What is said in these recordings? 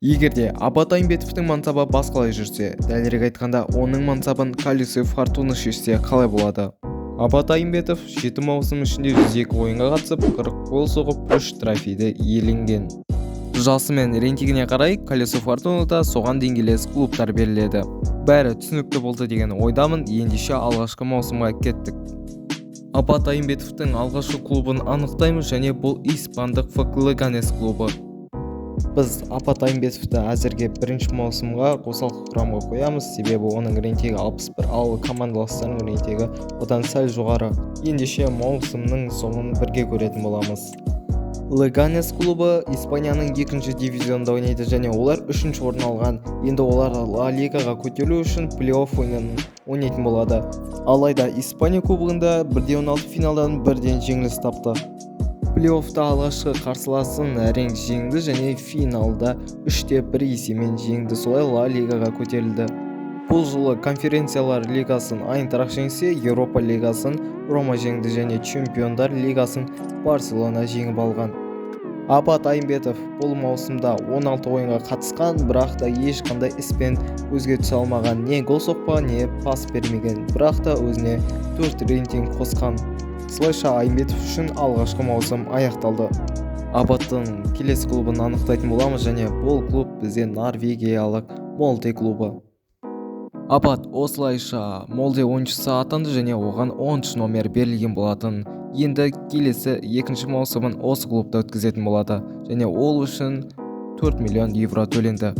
Егерде Абат Айымбетовтің мансабы басқалай жүрсе, дәлірек айтқанда, оның мансабын Колесо Фортуна шешсе қалай болады? Абат Айымбетов 7 маусым ішінде 102 ойынға қатысып, 40 гол соғып, 3 трофейді иеленген. Жасы мен рейтингіне қарай Колесо Фортунада соған деңгейлес клубтар беріледі. Бәрі түсінікті болды деген ойдамын, ендеше алғашқы маусымға кеттік. Абат Айымбетовтің алғашқы клубын анықтаймыз, және бұл испандық ФК Леганес клубы. Біз Абат Айымбетовті әзірге бірінші маусымға қосалқы құрамға қоямыз, себебі оның рейтингі 61, ал командаластарының рейтингі одан сәл жоғары. Ендеше маусымның соңын бірге көретін боламыз. Леганес клубы Испанияның 2-ші дивизионда ойнайды және олар 3-ші орын алған. Енді олар Ла Лигаға көтерілу үшін плей-офф ойнайтын болады. Алайда Испания кубогында 1-16 финалдан 1-ден жеңіліс тапты. Плей-оффта алғашқы қарсыласын әрең жеңді және финалда 3-1 есемен жеңді, солай Ла Лигаға көтерілді. Бұл жылы конференциялар лигасын Айнтрахт жеңсе, Еуропа лигасын Рома жеңді және Чемпиондар лигасын Барселона жеңіп алған. Абат Айымбетов бұл маусымда 16 ойынға қатысқан, бірақ та ешқандай іспен көзге түсе алмаған, не гол соқпаған, не пас бермеген, бірақ та өзіне 4 рейтинг қосқан. Осылайша Айымбетов үшін алғашқы маусым аяқталды. Абаттың келесі клубын анықтайтын боламыз және бұл клуб бізде норвегиялық Молде клубы. Абат осылайша Молде ойыншысы атанды және оған 10 номер берілген болатын. Енді келесі 2-ші маусымын осы клубта өткізетін болады және ол үшін 4 миллион евро төленді.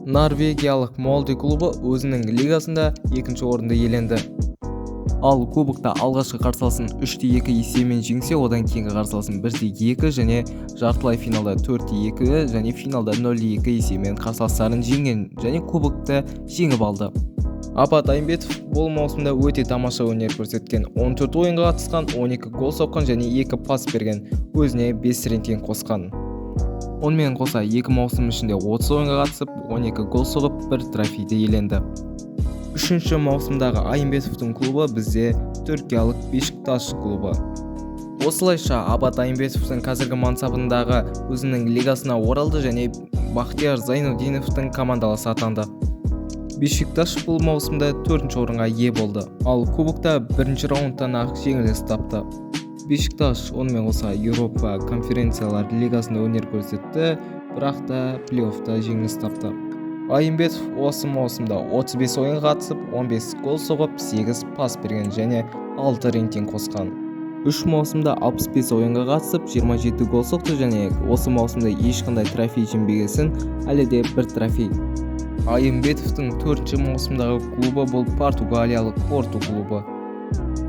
Норвегиялық Молде клубы өзінің лигасында 2-ші орынды иеленді. Ал кубокта алғашқы қарсыласын 3-2 есемен жеңсе, одан кейінгі қарсыласын 1-2 және жартылай финалда 4-2 және финалда 0-2 есемен қарсыластарын жеңген және кубокты жеңіп алды. Абат Айымбетов бұл маусымда өте тамаша өнер көрсеткен, 14 ойынға қатысқан, 12 гол соққан және 2 пас берген, өзіне 5 рейтинг қосқан. Онымен қоса 2 маусым ішінде 30 ойынға қатысып, 12 гол соғып, 1 трофейді иеленді. 3-ші маусымдағы Айымбетовтың клубы бізде түркиялық Бешикташ клубы. Осылайша Абат Айымбетовтың қазіргі мансабындағы өзінің лигасына оралды және Бахтияр Зайнудиновтың командаласы атанды. Бешикташ бұл маусымда 4-ші орынға ие болды, ал кубокта 1-ші раундтан ақ жеңіліс тапты. Бешикташ онымен қоса Еуропа конференциялар лигасында өнер көрсетті, бірақ та плей-оффта жеңіліс тапты. Айымбетов осы маусымда 35 ойынға қатысып, 15 гол соғып, 8 пас берген және 6 рейтинг қосқан. 3 маусымда 65 ойынға қатысып, 27 гол соқты және осы маусымда ешқандай трофей жеңбегесін, әлі де 1 трофей. Айымбетовтың 4-ші маусымдағы клубы бұл португалиялық Порту клубы.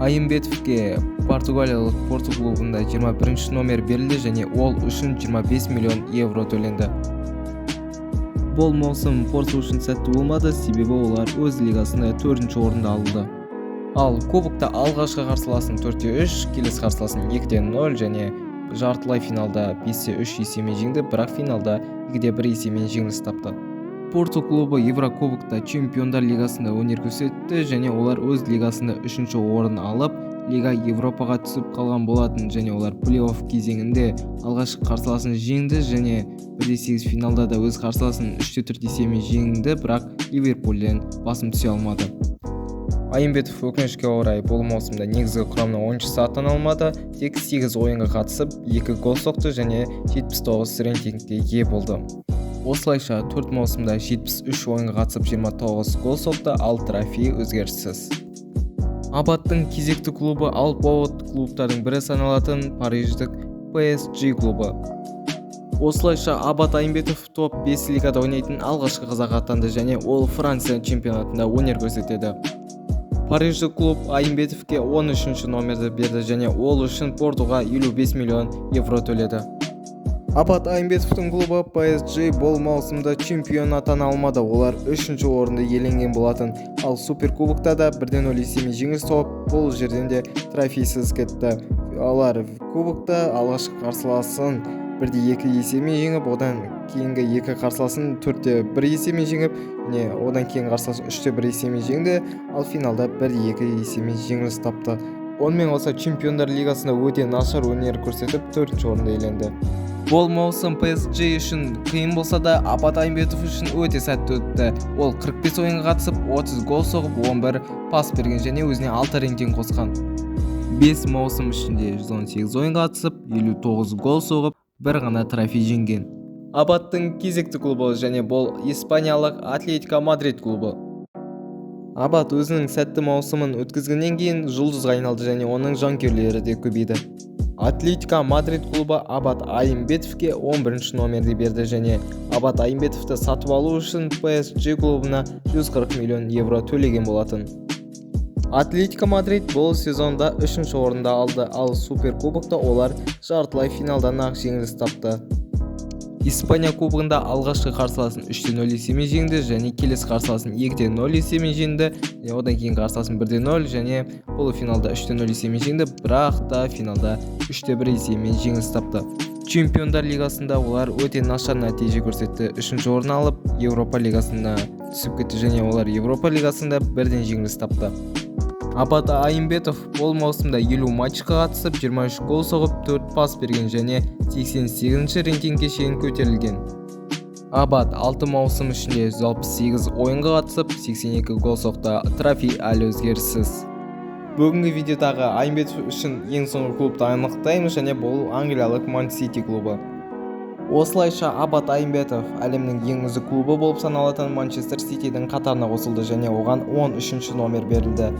Айымбетовке португалиялық Порту клубында 21-ші номер берілді және ол үшін 25 миллион евро төленді. Бұл маусым Порту үшін сәтті болмады, себебі олар өз лигасында 4-ші орынды алды. Ал кубокта алғашқы қарсыласын 4-3, келесі қарсыласын 2-0 және жартылай финалда 5-3 есемен жеңді, бірақ финалда 2-1 есемен жеңіліс тапты. Порту клубы Еврокубокта Чемпиондар лигасында өнер көрсетті және олар өз лигасында 3-ші орын алып, Лига Европаға түсіп қалған болатын және олар плей-офф кезеңінде алғашқы қарсыласын жеңді және 1-8 финалда да өз қарсыласын 3-4 есемен жеңді, бірақ Ливерпульден басым түсе алмады. Айымбетов өкінішке орай бұл маусымда негізгі құрамның ойыншысы атана алмады, тек 8 ойынға қатысып, 2 гол соқты және 79 рейтингке ие болды. Осылайша 4 маусымда 73 ойынға қатысып 29 гол соқты, ал трофей өзгеріссіз. Абаттың кезекті клубы алпауыт клубтардың бірі саналатын париждік PSG клубы. Осылайша Абат Айымбетов топ 5 лигада ойнайтын алғашқы қазақ атанды және ол Франция чемпионатында өнер көрсетеді. Париждік клуб Айымбетовке 13-ші номерді берді және ол үшін Портуға 55 миллион евро төледі. Абат Айымбетовтың клубы PSG бұл маусымда чемпион атана алмады, олар 3-ші орынды иеленген болатын, ал суперкубокта да 1-0 есемен жеңіліс тауып, бұл жерден де трофейсіз кетті. Олар кубокта алғашқы қарсыласын 1-2 есемен жеңіп, одан кейінгі 2 қарсыласын 4-1 есемен жеңіп, одан кейін қарсыласын 3-1 есемен жеңді, ал финалда 1-2 есемен жеңіліс тапты. Онымен қоса Чемпиондар лигасында өте нашар өнер көрсетіп 4-ші орынды иеленді. Бұл маусым PSG үшін қиын болса да, Абат Айымбетов үшін өте сәтті өтті. Ол 45 ойынға қатысып, 30 гол соғып, 11 пас берген және өзіне 6 рейтинг қосқан. 5 маусым ішінде 118 ойынға қатысып, 59 гол соғып, бір ғана трофей жеңген. Абаттың кезекті клубы және бұл испаниялық Атлетико Мадрид клубы. Абат өзінің сәтті маусымын өткізгеннен кейін жұлдызға айналды және оның жанкүйерлері де көбейді. Атлетико Мадрид клубы Абат Айымбетовке 11-ші номерді берді және Абат Айымбетовті сатып алу үшін PSG клубына 140 миллион евро төлеген болатын. Атлетико Мадрид бұл сезонда 3-ші орында алды, ал Суперкубокта олар жартылай финалдан ақ жеңіліс тапты. Испания кубогында алғашқы қарсыласын 3-0 есебімен жеңді және келесі қарсыласын 2-0 есебімен жеңді. Одан кейін қарсыласын 1-0 және полуфиналда 3-0 есебімен жеңді, бірақ та финалда 3-1 есебімен жеңіліс тапты. Чемпиондар лигасында олар өте нашар нәтиже көрсетті. 3-ші орын алып, Еуропа лигасына түсіп кетті және олар Еуропа лигасында бірден жеңіліс тапты. Абат Айымбетов бұл маусымда 50 матчқа қатысып, 23 гол соғып, 4 пас берген және 88-ші рейтингке шейін көтерілген. Абат 6 маусым ішінде 168 ойынға қатысып, 82 гол соқты, трофей әлі өзгеріссіз. Бүгінгі видеодағы Айымбетов үшін ең соңғы клубты анықтаймыз және бұл англиялық Ман Сити клубы. Осылайша Абат Айымбетов әлемнің ең үздік клубы болып саналатын Манчестер Ситидің қатарына қосылды және оған 13-ші номер берілді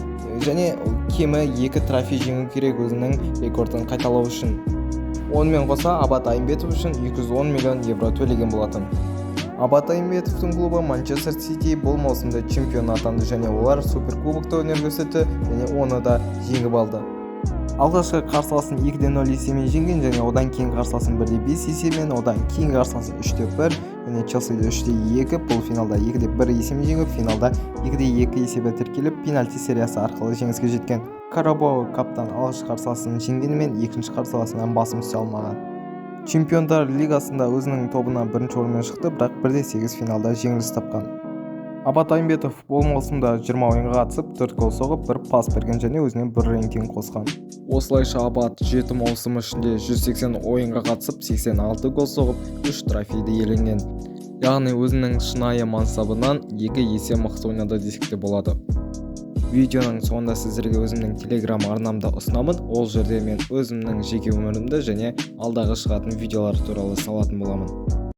және кемі 2 трофей жеңу керек өзінің рекордын қайталау үшін. Онымен қоса Абат Айымбетов үшін 210 миллион евро төлеген болатын. Абат Айымбетовтың клубы Манчестер Сити бұл маусымда чемпион атанды және олар Суперкубокта өнер көрсетті және оны да жеңіп алды. Алғашқы қарсыласын 2-0 есебімен жеңген және одан кейін қарсыласын 1-5 есебімен, одан кейін қарсыласын 3-1 және Челсиді 3-2, полуфиналда 2-1 есебімен жеңіп, финалда 2-2 есебі тіркеліп, пенальти сериясы арқылы жеңіске жеткен. Карабао каптан алғашқы қарсыласын жеңгенімен екінші қарсыласынан басым түсе алмаған. Чемпиондар лигасында өзінің тобынан бірінші орынмен шықты, бірақ 1-8 финалда жеңіліс тапқан. Абат Айымбетов бұл маусымда 20 ойынға қатысып, 4 гол соғып, 1 пас берген және өзіне 1 рейтинг қосқан. Осылайша Абат 7 маусым ішінде 180 ойынға қатысып, 86 гол соғып, 3 трофейді иеленген. Яғни өзінің шынайы мансабынан 2 есе мықты ойнады десек те болады. Видеоның соңында сіздерге өзімнің телеграм арнамды ұсынамын. Ол жерде мен өзімнің жеке өмірімді және алдағы шығатын видеолар туралы салатын боламын.